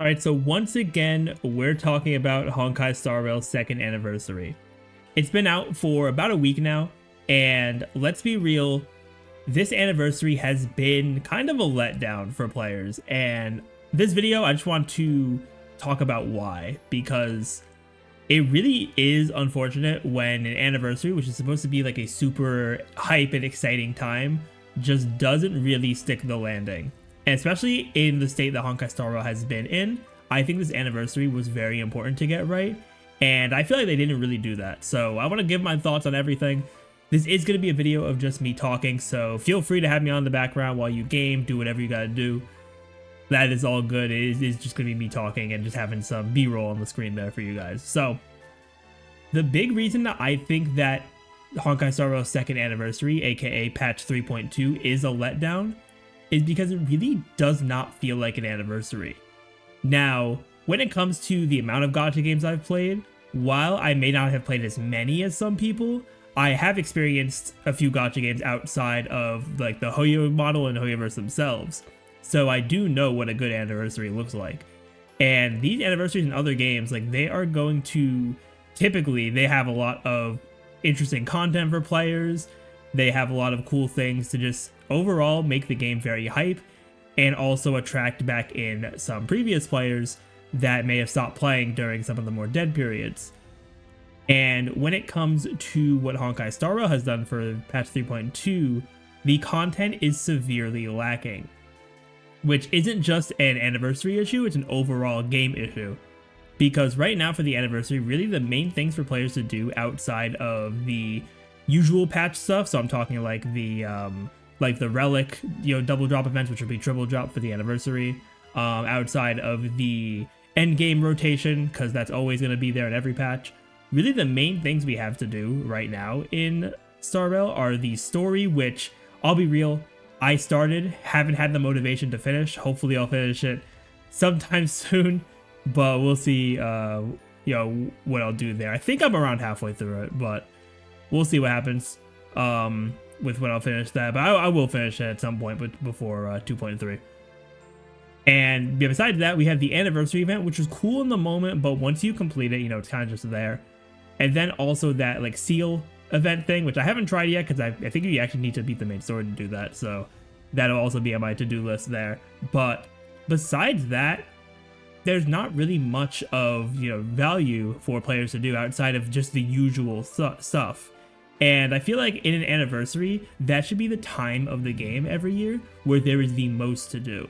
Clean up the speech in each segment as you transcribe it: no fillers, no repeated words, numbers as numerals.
All right, so once again, we're talking about Honkai Star Rail's second anniversary. It's been out for about a week now, and let's be real, this anniversary has been kind of a letdown for players. And this video, I just want to talk about why, because it really is unfortunate when an anniversary, which is supposed to be like a super hype and exciting time, just doesn't really stick the landing. And especially in the state that Honkai Star Rail has been in, I think this anniversary was very important to get right. And I feel like they didn't really do that. So I want to give my thoughts on everything. This is going to be a video of just me talking, so feel free to have me on in the background while you game, do whatever you got to do. That is all good. It is just going to be me talking and just having some B-roll on the screen there for you guys. So the big reason that I think that Honkai Star Rail's second anniversary, aka patch 3.2, is a letdown is because it really does not feel like an anniversary. Now, when it comes to the amount of gacha games I've played, while I may not have played as many as some people, I have experienced a few gacha games outside of like the Hoyo model and Hoyoverse themselves. So I do know what a good anniversary looks like. And these anniversaries in other games, like they are going to, typically they have a lot of interesting content for players. They have a lot of cool things to just overall make the game very hype and also attract back in some previous players that may have stopped playing during some of the more dead periods. And when it comes to what Honkai Star Rail has done for patch 3.2, the content is severely lacking, which isn't just an anniversary issue, it's an overall game issue. Because right now for the anniversary, really the main things for players to do outside of the usual patch stuff, so I'm talking like the relic, double drop events, which would be triple drop for the anniversary, outside of the end game rotation, because that's always going to be there in every patch. Really the main things we have to do right now in Star Rail are the story, which I'll be real, I started, haven't had the motivation to finish. Hopefully I'll finish it sometime soon, but we'll see what I'll do there. I think I'm around halfway through it, but we'll see what happens with when I'll finish that. But I will finish it at some point before 2.3. And besides that, we have the anniversary event, which was cool in the moment, but once you complete it, it's kind of just there. And then also that like seal event thing, which I haven't tried yet because I think you actually need to beat the main story to do that. So that'll also be on my to-do list there. But besides that, there's not really much of value for players to do outside of just the usual stuff. And I feel like in an anniversary, that should be the time of the game every year where there is the most to do,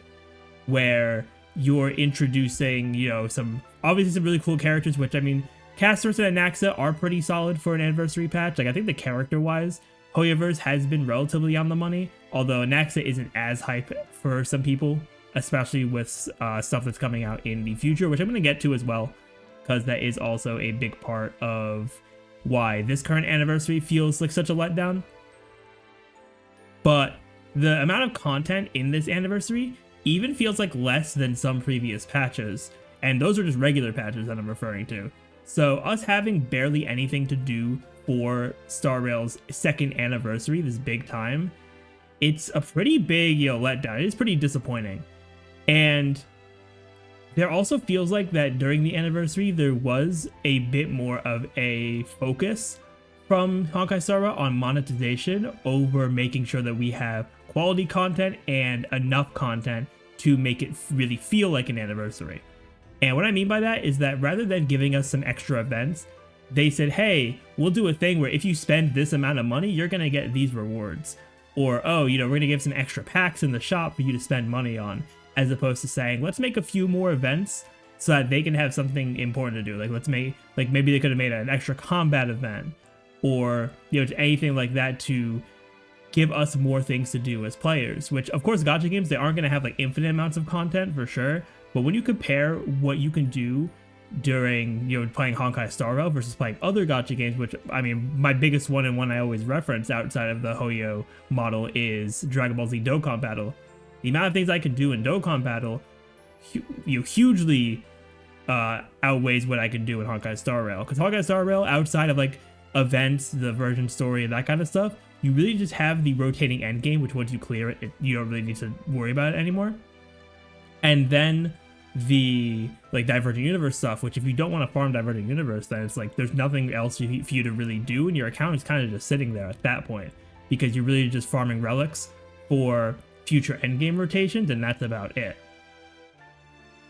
where you're introducing some really cool characters, which I mean castorice and Anaxa are pretty solid for an anniversary patch. Like I think the character wise, Hoyoverse has been relatively on the money, although Anaxa isn't as hype for some people, especially with stuff that's coming out in the future, which I'm going to get to as well, because that is also a big part of why this current anniversary feels like such a letdown. But the amount of content in this anniversary even feels like less than some previous patches, and those are just regular patches that I'm referring to. So us having barely anything to do for Star Rail's second anniversary, this big time, it's a pretty big letdown. It is pretty disappointing. And there also feels like that during the anniversary, there was a bit more of a focus from Honkai Star Rail on monetization over making sure that we have quality content and enough content to make it really feel like an anniversary. And what I mean by that is that rather than giving us some extra events, they said, hey, we'll do a thing where if you spend this amount of money, you're going to get these rewards. Or, oh, we're going to give some extra packs in the shop for you to spend money on. As opposed to saying, let's make a few more events so that they can have something important to do. Like maybe they could have made an extra combat event, or anything like that to give us more things to do as players. Which of course, gacha games, they aren't going to have like infinite amounts of content for sure. But when you compare what you can do during playing Honkai Star Rail versus playing other gacha games, which I mean my biggest one and one I always reference outside of the Hoyo model is Dragon Ball Z Dokkan Battle. The amount of things I can do in Dokkan Battle hugely outweighs what I can do in Honkai Star Rail. Because Honkai Star Rail, outside of like events, the version story, and that kind of stuff, you really just have the rotating endgame, which once you clear it, you don't really need to worry about it anymore. And then the like Divergent Universe stuff, which if you don't want to farm Divergent Universe, then it's like there's nothing else for you to really do, and your account is kind of just sitting there at that point because you're really just farming relics for future endgame rotations, and that's about it.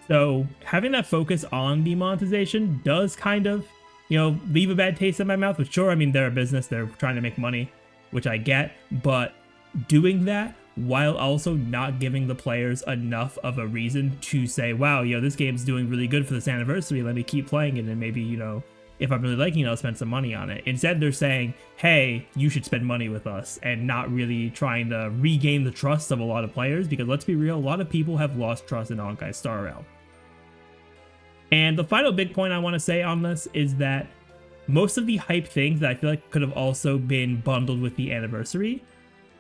So having that focus on the monetization does kind of, you know, leave a bad taste in my mouth. But sure, I mean, they're a business, they're trying to make money, which I get, but doing that while also not giving the players enough of a reason to say, wow, you know, this game's doing really good for this anniversary, let me keep playing it, and maybe, you know, if I'm really liking it, I'll spend some money on it. Instead, they're saying, hey, you should spend money with us, and not really trying to regain the trust of a lot of players, because let's be real, a lot of people have lost trust in Honkai Star Rail. And the final big point I want to say on this is that most of the hype things that I feel like could have also been bundled with the anniversary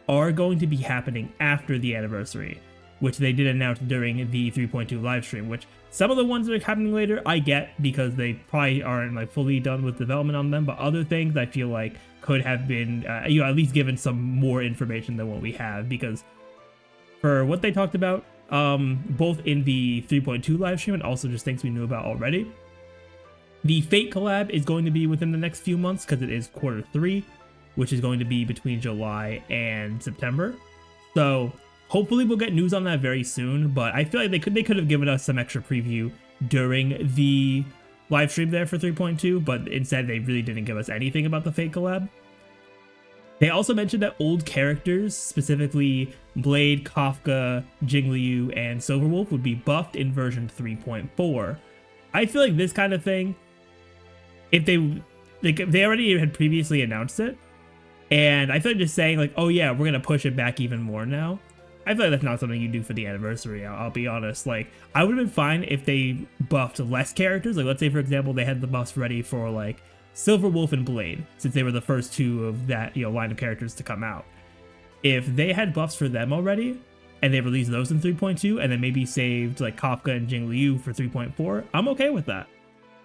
are going to be happening after the anniversary, which they did announce during the 3.2 livestream, which some of the ones that are happening later I get because they probably aren't like fully done with development on them, but other things I feel like could have been you know, at least given some more information than what we have, because for what they talked about both in the 3.2 livestream and also just things we knew about already, the Fate collab is going to be within the next few months because it is Q3, which is going to be between July and September. So hopefully we'll get news on that very soon, but I feel like they could have given us some extra preview during the live stream there for 3.2, but instead they really didn't give us anything about the Fate collab. They also mentioned that old characters, specifically Blade, Kafka, Jingliu, and Silverwolf, would be buffed in version 3.4. I feel like this kind of thing, if they already had previously announced it, and I feel like just saying like, oh yeah, we're gonna push it back even more now, I feel like that's not something you do for the anniversary. I'll be honest. Like, I would have been fine if they buffed less characters. Like, let's say for example they had the buffs ready for like Silverwolf and Blade, since they were the first two of that, you know, line of characters to come out. If they had buffs for them already, and they released those in 3.2, and then maybe saved like Kafka and Jingliu for 3.4, I'm okay with that.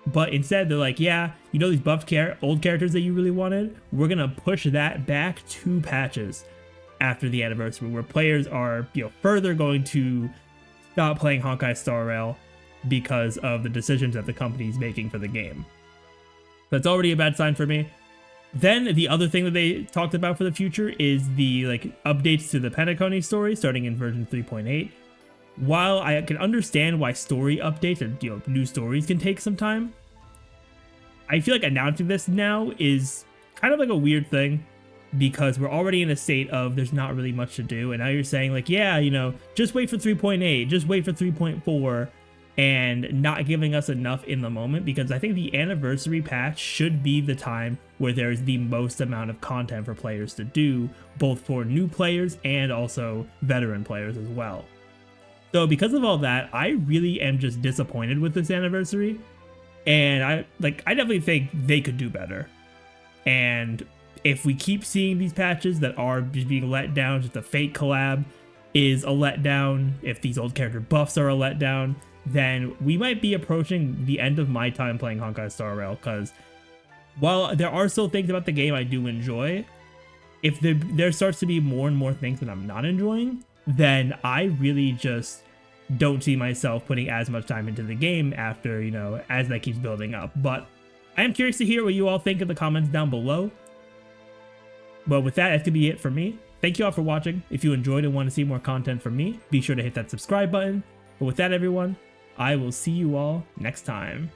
But instead, they're like, yeah, you know, these buffed old characters that you really wanted, we're gonna push that back 2 patches after the anniversary, where players are, you know, further going to stop playing Honkai Star Rail because of the decisions that the company's making for the game. That's already a bad sign for me. Then the other thing that they talked about for the future is the like updates to the Penacony story starting in version 3.8. While I can understand why story updates and, you know, new stories can take some time, I feel like announcing this now is kind of like a weird thing, because we're already in a state of there's not really much to do, and now you're saying like, yeah, you know, just wait for 3.8, just wait for 3.4, and not giving us enough in the moment, because I think the anniversary patch should be the time where there's the most amount of content for players to do, both for new players and also veteran players as well. So because of all that, I really am just disappointed with this anniversary, and I definitely think they could do better. And if we keep seeing these patches that are just being let down, just the Fate collab is a letdown, if these old character buffs are a letdown, then we might be approaching the end of my time playing Honkai Star Rail, because while there are still things about the game I do enjoy, if there starts to be more and more things that I'm not enjoying, then I really just don't see myself putting as much time into the game after, you know, as that keeps building up. But I am curious to hear what you all think in the comments down below. But with that, that's gonna be it for me. Thank you all for watching. If you enjoyed and want to see more content from me, be sure to hit that subscribe button. But with that, everyone, I will see you all next time.